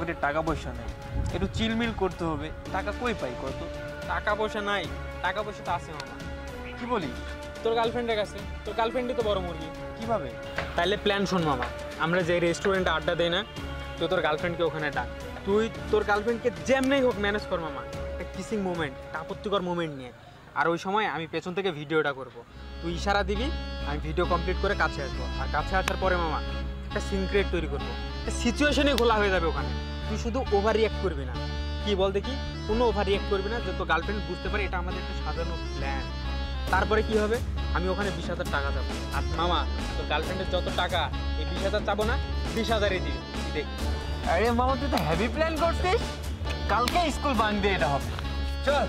পকেটে টাকা পয়সা নেই, একটু চিলমিল করতে হবে। টাকা কই পাই কত? টাকা পয়সা নাই, টাকা পয়সা তো আছে মামা। কি বলি? তোর গার্লফ্রেন্ডের কাছে, তোর গার্লফ্রেন্ডই তো বড় মুরগি। কিভাবে? তাইলে প্ল্যান শোন মামা, আমরা যে রেস্টুরেন্টে আড্ডা দেই না, তুই তোর গার্লফ্রেন্ডকে ওখানে ডাক। তুই তোর গার্লফ্রেন্ডকে যেমনি হোক ম্যানেজ কর মামা, একটা কিসিং মোমেন্ট, একটা আপত্তিকর মোমেন্ট নিয়ে। আর ওই সময় আমি পেছন থেকে ভিডিওটা করব, তুই ইশারা দিবি, আমি ভিডিও কমপ্লিট করে কাছে আসবো। আর কাছে আসার পরে মামা একটা সিন ক্রিয়েট তৈরি করবো, একটা সিচুয়েশনই খোলা হয়ে যাবে ওখানে। তুই শুধু ওভার রিঅ্যাক্ট করবি না। কি বল দেখি? কোনো ওভার রিঅ্যাক্ট করবি না, যে তোর গার্লফ্রেন্ড বুঝতে পারে এটা আমাদের একটা সাজানো প্ল্যান। তারপরে কি হবে, আমি ওখানে 20,000 টাকা যাবো। আর মামা তোর গার্লফ্রেন্ডের যত টাকা, এই 20,000 চাবো না, 20,000-ই দিবি। দেখ, আরে মামা, তুই তো হেভি প্ল্যান করছিস। কালকে স্কুল বাং দিয়ে এটা হবে। চল।